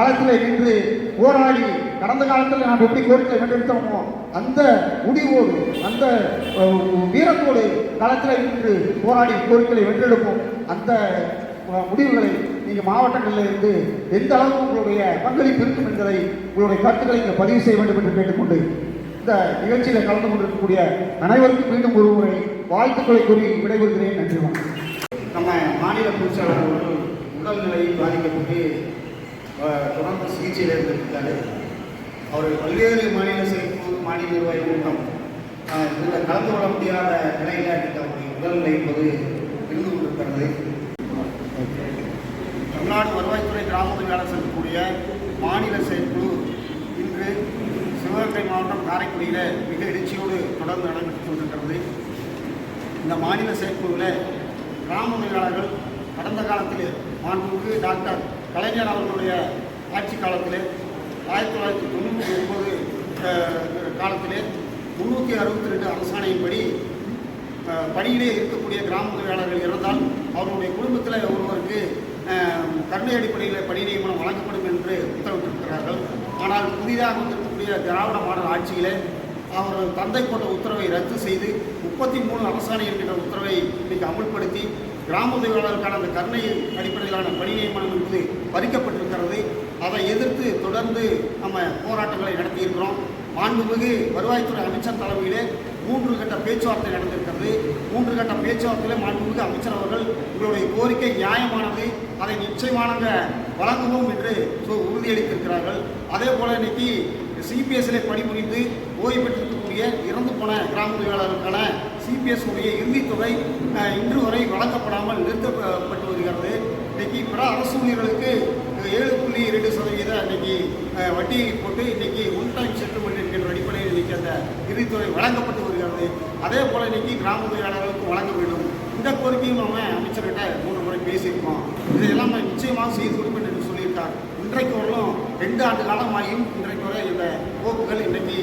களத்தில் நின்று போராடி கடந்த காலத்தில் நாம் எப்படி கோரிக்கை வென்றெடுத்தோமோ அந்த முடிவோடு அந்த வீரத்தோடு களத்தில் நின்று போராடி கோரிக்கையை வென்றெடுப்போம். அந்த முடிவுகளை நீங்கள் மாவட்டங்களில் இருந்து எந்த அளவுக்கு உங்களுடைய பங்களிப்பு இருக்கும் என்பதை உங்களுடைய கருத்துக்களை இங்கே பதிவு செய்ய வேண்டும் என்று கேட்டுக்கொண்டு இந்த நிகழ்ச்சியில் கலந்து கொண்டிருக்கக்கூடிய அனைவருக்கும் மீண்டும் ஒரு முறை வாழ்த்துக்களை கூறி விடைபெறுகிறேன். நன்றி. நம்ம மாநில பொதுச்செயலாளர் அவர்கள் உடல்நிலை பாதிக்கப்பட்டு தொடர்ந்து சிகிச்சையில் இருந்திருக்காரு. அவர் பல்வேறு மாநில செயற்குழு மாநில நிர்வாக கூட்டம் இதில் கலந்து கொள்ள முடியாத நிலையில் அவருடைய உடல்நிலை என்பது இருந்து கொண்டிருக்கிறது. தமிழ்நாடு வருவாய்த்துறை கிராம உதவியாளர் செல்லக்கூடிய மாநில செயற்குழு இன்று சிவகங்கை மாவட்டம் காரைக்குடியில் மிக எழுச்சியோடு தொடர்ந்து நடைபெற்று கொண்டிருக்கிறது. இந்த மாநில செயற்குழுவில் கிராம உதவியாளர்கள் கடந்த காலத்தில் மாண்புமிகு டாக்டர் கலைஞர் அவர்களுடைய ஆட்சி காலத்தில் 1999 காலத்திலே 362 அரசாணையின்படி பணியிலே இருக்கக்கூடிய கிராம உதவியாளர்கள் இருந்தால் அவர்களுடைய குடும்பத்தில் ஒருவருக்கு கருணை அடிப்படையில் பணி நியமனம் வழங்கப்படும் என்று உத்தரவிட்டிருக்கிறார்கள். ஆனால் புதிதாக வந்திருக்கக்கூடிய திராவிட மாடல் ஆட்சியிலே அவர் தந்தை போட்ட உத்தரவை ரத்து செய்து 33 அரசாணை என்கிற உத்தரவை இன்றைக்கு அமுல்படுத்தி கிராம உதவியாளருக்கான அந்த கருணை அடிப்படையிலான பணி நியமனம் என்பது பறிக்கப்பட்டிருக்கிறது. அதை எதிர்த்து தொடர்ந்து நம்ம போராட்டங்களை நடத்தியிருக்கிறோம். மாண்புமிகு வருவாய்த்துறை அமைச்சர் தலைமையிலே 3 கட்ட பேச்சுவார்த்தை நடந்திருக்கிறது. 3 கட்ட பேச்சுவார்த்தையில் மாண்புமிகு அமைச்சர் அவர்கள் உங்களுடைய கோரிக்கை நியாயமானது, அதை நிச்சயமாக வழங்குவோம் என்று உறுதியளித்திருக்கிறார்கள். அதே போல இன்னைக்கு சிபிஎஸ்சில் பணிபுரிந்து ஓய்வு பெற்றிருக்கக்கூடிய இறந்து போன கிராம உதவியாளர்களுக்கான சிபிஎஸ் உடைய இறுதித்தொகை இன்று வரை வழங்கப்படாமல் நிறுத்தப்பட்டு வருகிறது. இன்றைக்கி பிற அரசு ஊழியர்களுக்கு 7.2% இன்றைக்கி வட்டி போட்டு இன்றைக்கி ஒன் டைம் செட்டில்மெண்ட் என்கின்ற அடிப்படையில் இன்றைக்கி அந்த இறுதித்தொகை வழங்கப்பட்டு வருகிறது. அதே போல் இன்றைக்கி கிராம உதவியாளர்களுக்கு வழங்க வேண்டும். இந்த கோரிக்கையும் நம்ம அமைச்சர்கிட்ட 3 முறை பேசியிருக்கோம். இதையெல்லாம் நிச்சயமாக செய்து கொடுப்பேன் என்று சொல்லியிருக்கார். இன்றைக்கு வரலும் 2 ஆண்டு காலமாகியும் இன்றைக்கு வரை இந்த போக்குகள் இன்றைக்கு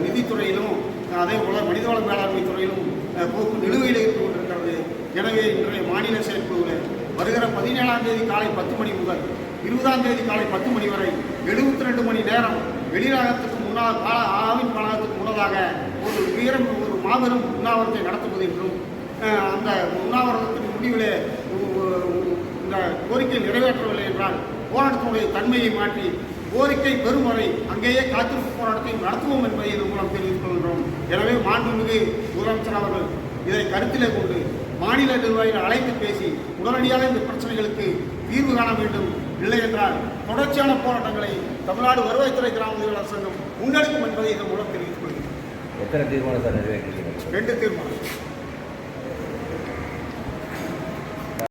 நிதித்துறையிலும் அதே போல் மனிதவள மேலாண்மை துறையிலும் போக்கு நிலுவையில் இருந்து கொண்டிருக்கிறது. எனவே இன்றைய மாநில செயற்குழுவில் வருகிற 17ஆம் தேதி காலை 10 மணி முதல் 20ஆம் தேதி காலை 10 மணி வரை 72 மணி நேரம் வெளிநாகத்துக்கு முன்னால் ஆவின் காலத்துக்கு முன்னதாக ஒரு மாபெரும் உண்ணாவிரத்தை நடத்துவது என்றும் அந்த உண்ணாவிரதத்தின் முடிவிலே இந்த கோரிக்கை நிறைவேற்றவில்லை என்றால் போராட்டத்தினுடைய தன்மையை மாற்றி கோரிக்கை பெறும் வரை அங்கேயே காத்திருப்பு போராட்டத்தை நடத்துவோம் என்பதை இதன் மூலம் தெரிவித்துக் கொள்கிறோம். எனவே மாண்புமிகு முதலமைச்சர் அவர்கள் இதை கருத்திலே கொண்டு மாநில நிர்வாகிகள் அழைத்து பேசி உடனடியாக இந்த பிரச்சனைகளுக்கு தீர்வு காண வேண்டும். இல்லை என்றால் தொடர்ச்சியான போராட்டங்களை தமிழ்நாடு வருவாய்த்துறை கிராம உதவியாளர் சங்கம் முன்னெடுக்கும் என்பதை இதன் மூலம் தெரிவித்துக் கொள்கிறோம். எத்தனை தீர்மானம் சார் நிறைவேற்றிருக்கீங்க? 2 தீர்மானம்.